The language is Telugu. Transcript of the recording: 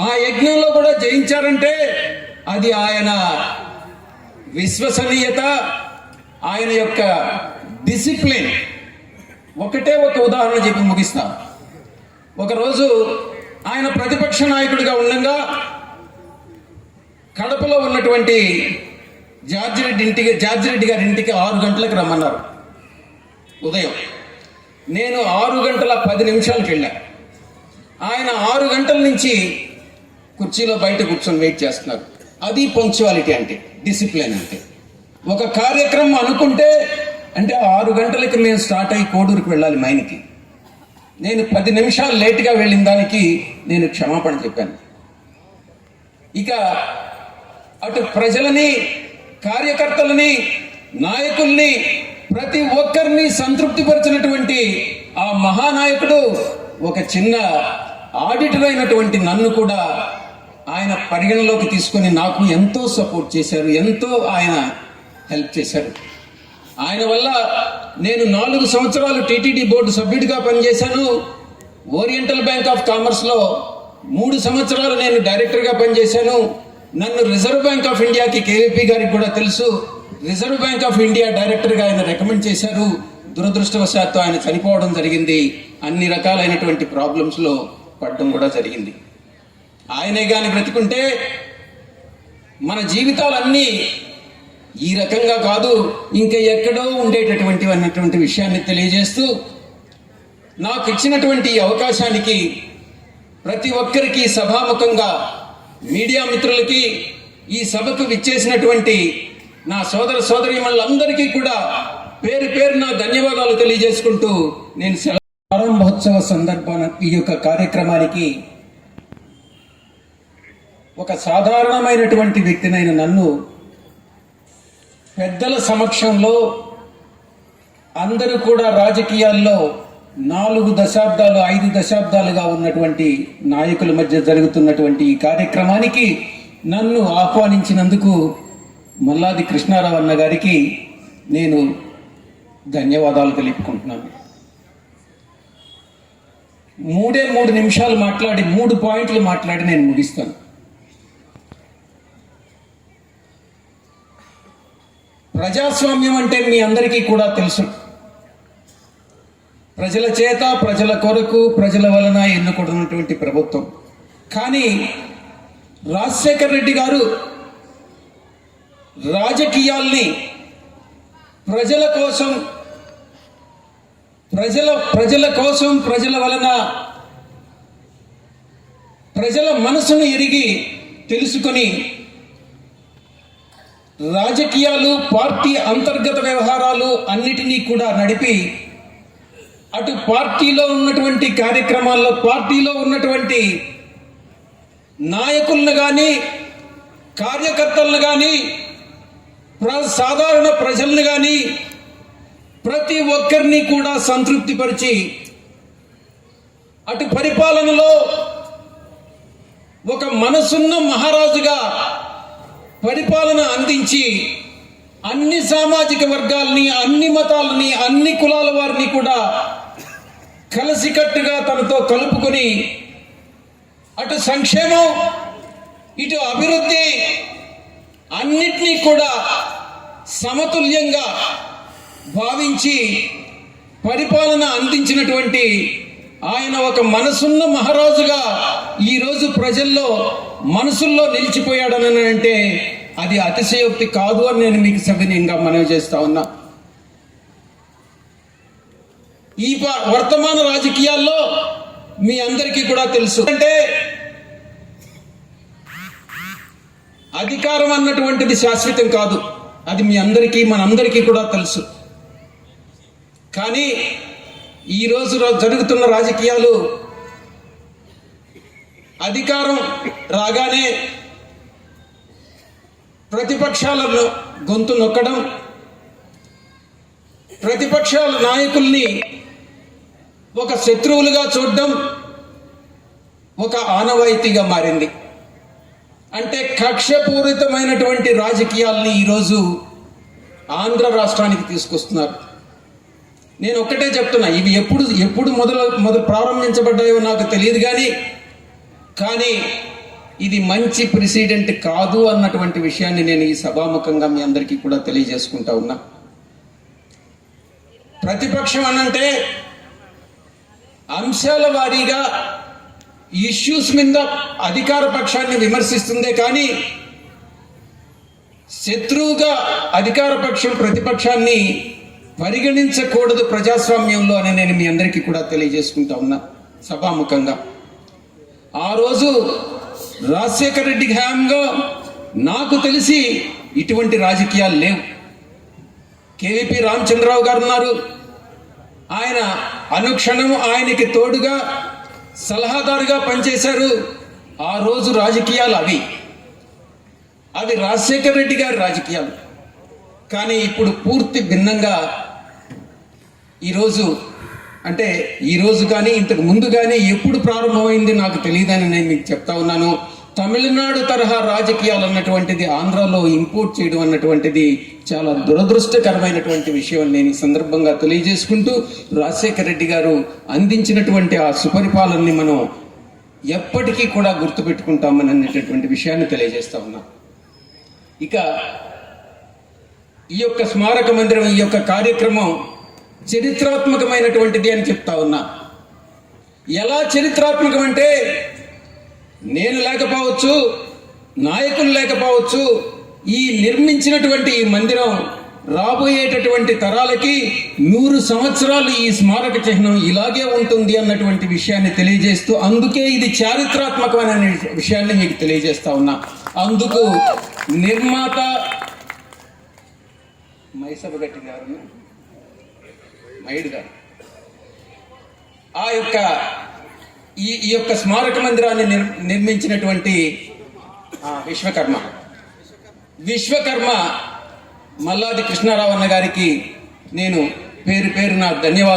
ఆ యజ్ఞంలో కూడా జయించారంటే అది ఆయన విశ్వసనీయత, ఆయన యొక్క డిసిప్లిన్. ఒకటే ఒక ఉదాహరణ చెప్పి ముగిస్తా. ఒకరోజు ఆయన ప్రతిపక్ష నాయకుడిగా ఉండగా కడపలో ఉన్నటువంటి జార్జి రెడ్డి గారి ఇంటికి 6 గంటలకు రమ్మన్నారు ఉదయం. నేను 6:10 వెళ్ళా. ఆయన 6 గంటల నుంచి కుర్చీలో బయట కూర్చొని వెయిట్ చేస్తున్నారు. అది పంక్చువాలిటీ అంటే, డిసిప్లిన్ అంటే. ఒక కార్యక్రమం అనుకుంటే అంటే 6 గంటలకి మేము స్టార్ట్ అయ్యి కోడూరుకు వెళ్ళాలి మైన్కి. నేను 10 నిమిషాలు లేట్గా వెళ్ళిన దానికి నేను క్షమాపణ చెప్పాను. ఇక అటు ప్రజలని, కార్యకర్తలని, నాయకుల్ని, ప్రతి ఒక్కరిని సంతృప్తిపరిచినటువంటి ఆ మహానాయకుడు ఒక చిన్న ఆడిటర్ అయినటువంటి నన్ను కూడా ఆయన పరిగణలోకి తీసుకొని నాకు ఎంతో సపోర్ట్ చేశారు, ఎంతో ఆయన హెల్ప్ చేశారు. ఆయన వల్ల నేను 4 సంవత్సరాలు టీటీడీ బోర్డు సభ్యుడిగా పనిచేశాను. ఓరియంటల్ బ్యాంక్ ఆఫ్ కామర్స్లో 3 సంవత్సరాలు నేను డైరెక్టర్గా పనిచేశాను. నన్ను రిజర్వ్ బ్యాంక్ ఆఫ్ ఇండియాకి కేవీపీ గారికి కూడా తెలుసు. రిజర్వ్ బ్యాంక్ ఆఫ్ ఇండియా డైరెక్టర్గా ఆయన రికమెండ్ చేశారు. దురదృష్టవశాత్తు ఆయన చనిపోవడం జరిగింది. అన్ని రకాలైనటువంటి ప్రాబ్లమ్స్లో పడడం కూడా జరిగింది. ఆయనే కానీ బ్రతికుంటే మన జీవితాలన్నీ ఈ రకంగా కాదు, ఇంకా ఎక్కడో ఉండేటటువంటివి అన్నటువంటి విషయాన్ని తెలియజేస్తూ, నాకు ఇచ్చినటువంటి ఈ అవకాశానికి ప్రతి ఒక్కరికి సభాముఖంగా, మీడియా మిత్రులకి, ఈ సభకు విచ్చేసినటువంటి నా సోదర సోదరీమణులందరికీ కూడా పేరు పేరున ధన్యవాదాలు తెలియజేసుకుంటూ నేను ప్రారంభోత్సవ సందర్భాన ఈ యొక్క కార్యక్రమానికి ఒక సాధారణమైనటువంటి వ్యక్తినైన నన్ను పెద్దల సమక్షంలో, అందరూ కూడా రాజకీయాల్లో 4 దశాబ్దాలు 5 దశాబ్దాలుగా ఉన్నటువంటి నాయకుల మధ్య జరుగుతున్నటువంటి ఈ కార్యక్రమానికి నన్ను ఆహ్వానించినందుకు మల్లాది కృష్ణారావు అన్న గారికి నేను ధన్యవాదాలు తెలుపుకుంటున్నాను. 3 నిమిషాలు మాట్లాడి 3 పాయింట్లు మాట్లాడి నేను ముగిస్తాను. ప్రజాస్వామ్యం అంటే మీ అందరికీ కూడా తెలుసు. ప్రజల చేత, ప్రజల కొరకు, ప్రజల వలన ఎన్నుకున్నటువంటి ప్రభుత్వం. కానీ రాజశేఖర్ రెడ్డి గారు రాజకీయాల్ని ప్రజల కోసం, ప్రజల వలన, ప్రజల మనసును ఎరిగి తెలుసుకొని రాజకీయాలు, పార్టీ అంతర్గత వ్యవహారాలు అన్నిటినీ కూడా నడిపి, అటు పార్టీలో ఉన్నటువంటి కార్యక్రమాల్లో, పార్టీలో ఉన్నటువంటి నాయకులను కానీ, కార్యకర్తలను కానీ, సాధారణ ప్రజలను కానీ ప్రతి ఒక్కరిని కూడా సంతృప్తిపరిచి, అటు పరిపాలనలో ఒక మనసున్న మహారాజుగా పరిపాలన అందించి, అన్ని సామాజిక వర్గాల్ని, అన్ని మతాలని, అన్ని కులాల వారిని కూడా కలిసికట్టుగా తనతో కలుపుకొని అటు సంక్షేమం, ఇటు అభివృద్ధి అన్నిటినీ కూడా సమతుల్యంగా భావించి పరిపాలన అందించినటువంటి ఆయన ఒక మనసున్న మహారాజుగా ఈరోజు ప్రజల్లో మనసుల్లో నిలిచిపోయాడని అంటే అది అతిశయోక్తి కాదు అని నేను మీకు సవినయంగా మనవి చేస్తా ఉన్నా. ఈ వర్తమాన రాజకీయాల్లో మీ అందరికీ కూడా తెలుసు, అంటే అధికారం అన్నటువంటిది శాశ్వతం కాదు. అది మీ అందరికీ, మనందరికీ కూడా తెలుసు. కానీ ఈరోజు జరుగుతున్న రాజకీయాలు అధికారం రాగానే ప్రతిపక్షాలను గొంతు నొక్కడం, ప్రతిపక్షాల నాయకుల్ని ఒక శత్రువులుగా చూడడం ఒక ఆనవాయితీగా మారింది. అంటే కక్షపూరితమైనటువంటి రాజకీయాల్ని ఈరోజు ఆంధ్ర రాష్ట్రానికి తీసుకొస్తున్నారు. నేను ఒక్కటే చెప్తున్నా, ఇవి ఎప్పుడు మొదలు ప్రారంభించబడ్డాయో నాకు తెలియదు కానీ ఇది మంచి ప్రెసిడెంట్ కాదు అన్నటువంటి విషయాన్ని నేను ఈ సభాముఖంగా మీ అందరికీ కూడా తెలియజేసుకుంటా ఉన్నా. ప్రతిపక్షం అనంటే అంశాల వారీగా ఇష్యూస్ మీద అధికార పక్షాన్ని విమర్శిస్తుందే కానీ శత్రువుగా అధికార పక్షం ప్రతిపక్షాన్ని పరిగణించకూడదు ప్రజాస్వామ్యంలో అని నేను మీ అందరికీ కూడా తెలియజేసుకుంటా ఉన్నా సభాముఖంగా. ఆ రోజు రాజశేఖర రెడ్డి హయాంలో నాకు తెలిసి ఇటువంటి రాజకీయాలు లేవు. కేవీపీ రామచంద్రరావు గారు ఉన్నారు. ఆయన అనుక్షణం ఆయనకి తోడుగా సలహాదారుగా పనిచేశారు. ఆ రోజు రాజకీయాలు అవి రాజశేఖర రెడ్డి గారి రాజకీయాలు. కానీ ఇప్పుడు పూర్తి భిన్నంగా ఈరోజు కానీ ఇంతకు ముందు కానీ ఎప్పుడు ప్రారంభమైంది నాకు తెలియదని నేను మీకు చెప్తా ఉన్నాను. తమిళనాడు తరహా రాజకీయాలు అన్నటువంటిది ఆంధ్రాలో ఇంపోర్ట్ చేయడం అన్నటువంటిది చాలా దురదృష్టకరమైనటువంటి విషయం నేను ఈ సందర్భంగా తెలియజేసుకుంటూ, రాజశేఖర రెడ్డి గారు అందించినటువంటి ఆ సుపరిపాలనని మనం ఎప్పటికీ కూడా గుర్తుపెట్టుకుంటామని అనేటటువంటి విషయాన్ని తెలియజేస్తా ఉన్నా. ఇక ఈ యొక్క స్మారక మందిరం, ఈ యొక్క కార్యక్రమం చరిత్రాత్మకమైనటువంటిది అని చెప్తా ఉన్నా. ఎలా చరిత్రాత్మకం అంటే, నేను లేకపోవచ్చు, నాయకులు లేకపోవచ్చు, ఈ నిర్మించినటువంటి ఈ మందిరం రాబోయేటటువంటి తరాలకి 100 సంవత్సరాలు ఈ స్మారక చిహ్నం ఇలాగే ఉంటుంది అన్నటువంటి విషయాన్ని తెలియజేస్తూ, అందుకే ఇది చారిత్రాత్మకమైన విషయాన్ని మీకు తెలియజేస్తా ఉన్నా. అందుకు నిర్మాత మైసభగట్టి గారు, మైడు గారు ఆ యొక్క ఈ యొక్క స్మారక మందిరాన్ని నిర్మించినటువంటి విశ్వకర్మ మల్లాది కృష్ణారావు అన్న గారికి నేను పేరున ధన్యవాదాలు